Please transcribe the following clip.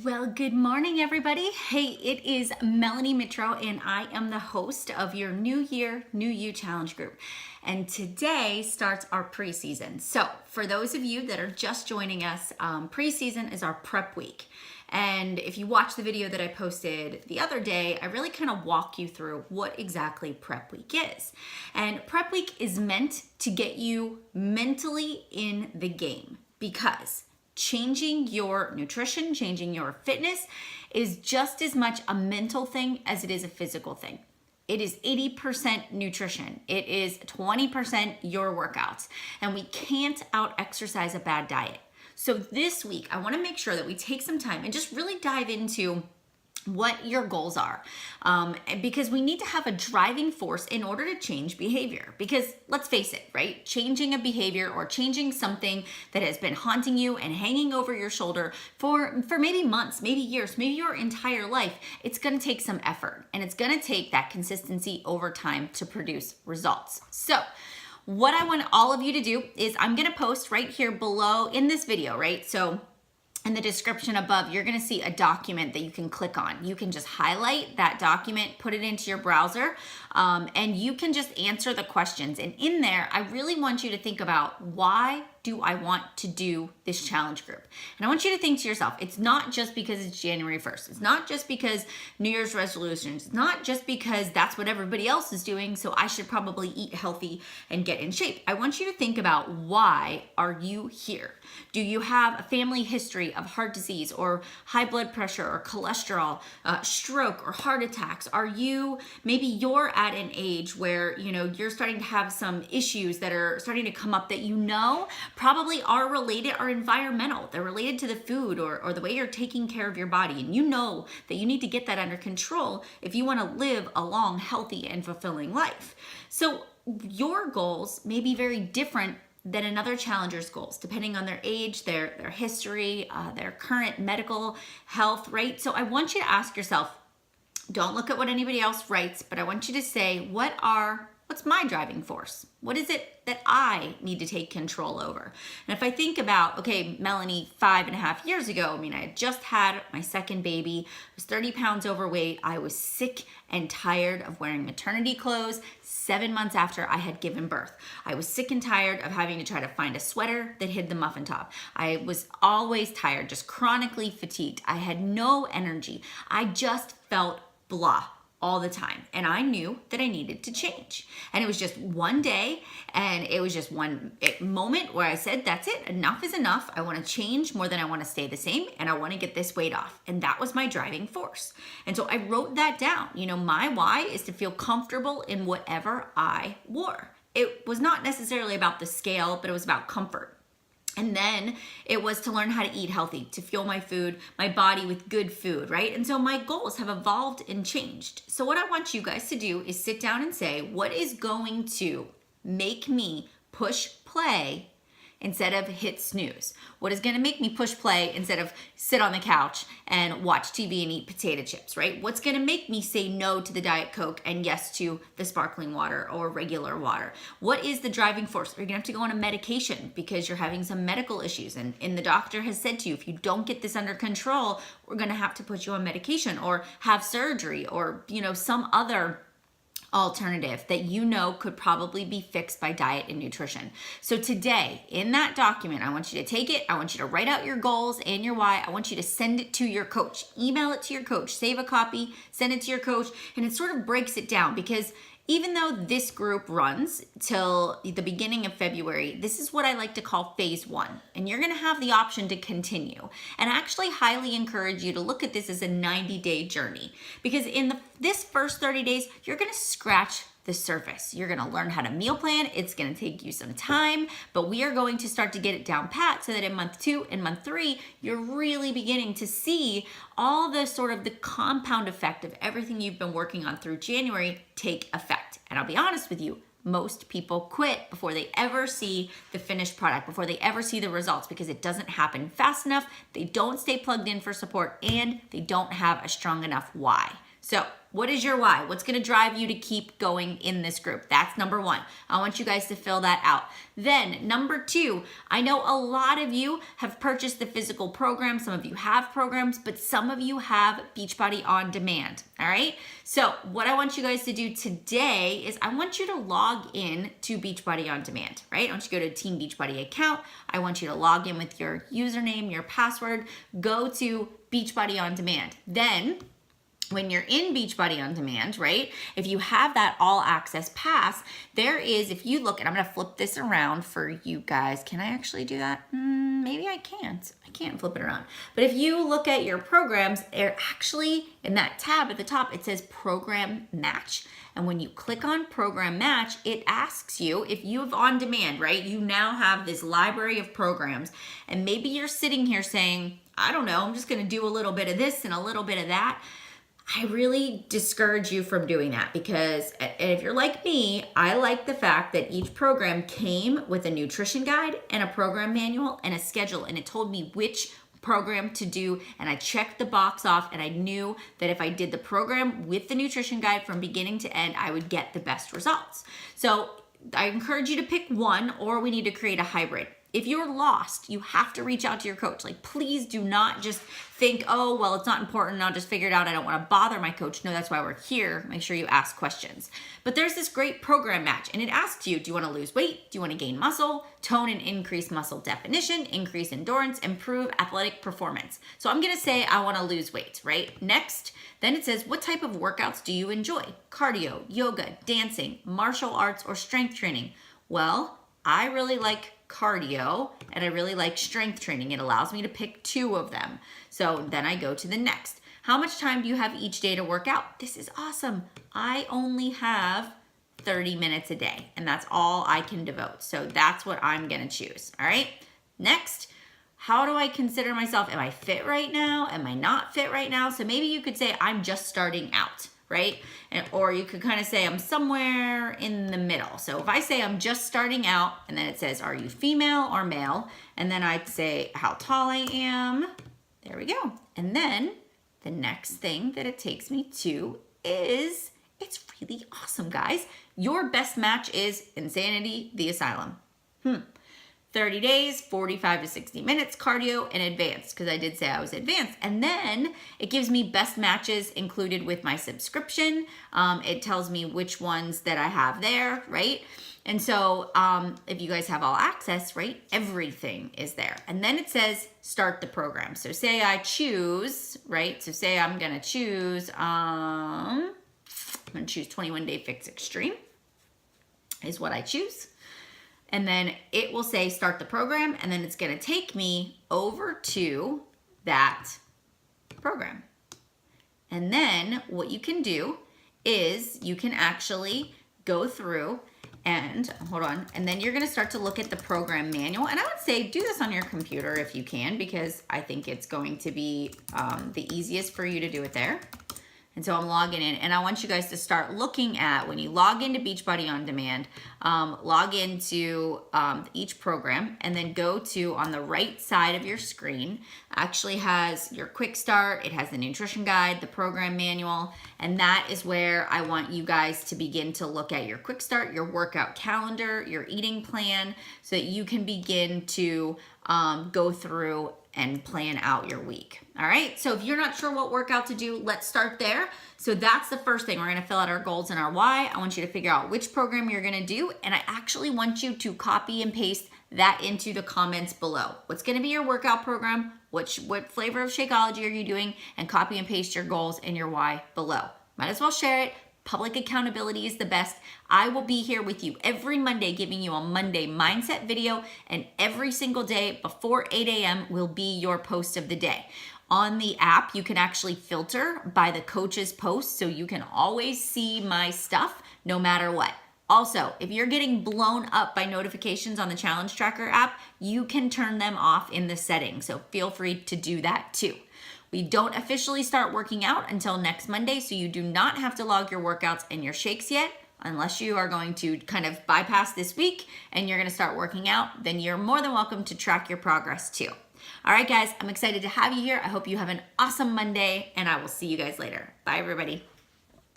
Well, good morning, everybody. Hey, it is Melanie Mitro, and I am the host of your New Year, New You Challenge group. And today starts our preseason. So, for those of you that are just joining us, preseason is our prep week. And if you watch the video that I posted the other day, I really kind of walk you through what exactly prep week is. And prep week is meant to get you mentally in the game because changing your nutrition, changing your fitness is just as much a mental thing as it is a physical thing. It is 80% nutrition. It is 20% your workouts. And we can't out-exercise a bad diet. So this week, I want to make sure that we take some time and just really dive into what your goals are, because we need to have a driving force in order to change behavior. Because let's face it, right? Changing a behavior or changing something that has been haunting you and hanging over your shoulder for maybe months, maybe years, maybe your entire life, it's going to take some effort, and it's going to take that consistency over time to produce results. So what I want all of you to do is I'm going to post right here below in this video, right? So in the description above, you're gonna see a document that you can click on. You can just highlight that document, put it into your browser, and you can just answer the questions. And in there, I really want you to think about, why do I want to do this challenge group? And I want you to think to yourself, it's not just because it's January 1st. It's not just because New Year's resolutions. It's not just because that's what everybody else is doing, so I should probably eat healthy and get in shape. I want you to think about, why are you here? Do you have a family history of heart disease or high blood pressure or cholesterol, stroke or heart attacks? Maybe you're at an age where you're starting to have some issues that are starting to come up that probably are related, are environmental. They're related to the food or the way you're taking care of your body. And you know that you need to get that under control if you want to live a long, healthy, and fulfilling life. So your goals may be very different than another challenger's goals, depending on their age, their history, their current medical health, right? So I want you to ask yourself, don't look at what anybody else writes, but I want you to say, what's my driving force? What is it that I need to take control over? And if I think about, okay, Melanie, 5.5 years ago, I had just had my second baby, I was 30 pounds overweight. I was sick and tired of wearing maternity clothes 7 months after I had given birth. I was sick and tired of having to try to find a sweater that hid the muffin top. I was always tired, just chronically fatigued. I had no energy. I just felt blah all the time. And I knew that I needed to change. And it was just one day, and it was just one moment where I said, that's it, enough is enough. I want to change more than I want to stay the same, and I want to get this weight off. And that was my driving force. And so I wrote that down. My why is to feel comfortable in whatever I wore. It was not necessarily about the scale, but it was about comfort. And then it was to learn how to eat healthy, to fuel my body with good food, right? And so my goals have evolved and changed. So what I want you guys to do is sit down and say, what is going to make me push play instead of hit snooze? What is going to make me push play instead of sit on the couch and watch TV and eat potato chips, right? What's going to make me say no to the Diet Coke and yes to the sparkling water or regular water? What is the driving force? Are you going to have to go on a medication because you're having some medical issues, and the doctor has said to you, if you don't get this under control, we're going to have to put you on medication or have surgery or some other alternative that could probably be fixed by diet and nutrition. So today, in that document, I want you to take it, I want you to write out your goals and your why, I want you to send it to your coach, email it to your coach, save a copy, send it to your coach, and it sort of breaks it down, because even though this group runs till the beginning of February, this is what I like to call phase 1. And you're gonna have the option to continue. And I actually highly encourage you to look at this as a 90-day journey, because in this first 30 days, you're gonna scratch the surface. You're gonna learn how to meal plan. It's gonna take you some time, but we are going to start to get it down pat so that in month 2 and month 3, you're really beginning to see all the sort of the compound effect of everything you've been working on through January take effect. And I'll be honest with you, most people quit before they ever see the finished product, before they ever see the results, because it doesn't happen fast enough, they don't stay plugged in for support, and they don't have a strong enough why. So what is your why? What's going to drive you to keep going in this group? That's number one. I want you guys to fill that out. Then number two, I know a lot of you have purchased the physical program. Some of you have programs, but some of you have Beachbody On Demand. All right. So what I want you guys to do today is I want you to log in to Beachbody On Demand, right? I want you to go to Team Beachbody account. I want you to log in with your username, your password, go to Beachbody On Demand. Then when you're in Beachbody On Demand, right, if you have that all access pass, there is, if you look, and I'm going to flip this around for you guys. Can I actually do that? Maybe I can't. I can't flip it around. But if you look at your programs, they're actually in that tab at the top, it says Program Match. And when you click on Program Match, it asks you if you have On Demand, right? You now have this library of programs. And maybe you're sitting here saying, I don't know, I'm just going to do a little bit of this and a little bit of that. I really discourage you from doing that because if you're like me, I like the fact that each program came with a nutrition guide and a program manual and a schedule, and it told me which program to do, and I checked the box off, and I knew that if I did the program with the nutrition guide from beginning to end, I would get the best results. So I encourage you to pick one, or we need to create a hybrid. If you're lost, you have to reach out to your coach. Like, please do not just think, oh, well, it's not important. I'll just figure it out. I don't want to bother my coach. No, that's why we're here. Make sure you ask questions. But there's this great program match, and it asks you, do you want to lose weight? Do you want to gain muscle, tone and increase muscle definition, increase endurance, improve athletic performance? So I'm going to say I want to lose weight, right? Next, then it says, what type of workouts do you enjoy? Cardio, yoga, dancing, martial arts, or strength training? Well, I really like cardio and I really like strength training. It allows me to pick two of them. So then I go to the next. How much time do you have each day to work out? This is awesome. I only have 30 minutes a day, and that's all I can devote. So that's what I'm going to choose. All right. Next, how do I consider myself? Am I fit right now? Am I not fit right now? So maybe you could say I'm just starting out, right? Or you could kind of say I'm somewhere in the middle. So if I say I'm just starting out, and then it says, are you female or male? And then I'd say how tall I am. There we go. And then the next thing that it takes me to is, it's really awesome, guys. Your best match is Insanity, the Asylum. 30 days, 45 to 60 minutes, cardio, and advanced, because I did say I was advanced. And then it gives me best matches included with my subscription. It tells me which ones that I have there, right? And so if you guys have all access, right, everything is there. And then it says start the program. So say I choose, right? So say I'm going to choose, 21 Day Fix Extreme is what I choose. And then it will say start the program, and then it's going to take me over to that program. And then what you can do is you can actually go through and hold on, and then you're going to start to look at the program manual. And I would say do this on your computer if you can, because I think it's going to be the easiest for you to do it there. And so I'm logging in, and I want you guys to start looking at, when you log into Beachbody On Demand, log into each program, and then go to, on the right side of your screen, actually has your quick start, it has the nutrition guide, the program manual, and that is where I want you guys to begin to look at your quick start, your workout calendar, your eating plan, so that you can begin to go through and plan out your week. All right. So if you're not sure what workout to do, let's start there. So that's the first thing. We're going to fill out our goals and our why. I want you to figure out which program you're going to do. And I actually want you to copy and paste that into the comments below. What's going to be your workout program? What flavor of Shakeology are you doing? And copy and paste your goals and your why below. Might as well share it. Public accountability is the best. I will be here with you every Monday, giving you a Monday mindset video, and every single day before 8 a.m. will be your post of the day. On the app, you can actually filter by the coach's post, so you can always see my stuff no matter what. Also, if you're getting blown up by notifications on the Challenge Tracker app, you can turn them off in the settings, so feel free to do that too. We don't officially start working out until next Monday, so you do not have to log your workouts and your shakes yet, unless you are going to kind of bypass this week and you're going to start working out. Then you're more than welcome to track your progress too. All right, guys, I'm excited to have you here. I hope you have an awesome Monday, and I will see you guys later. Bye, everybody.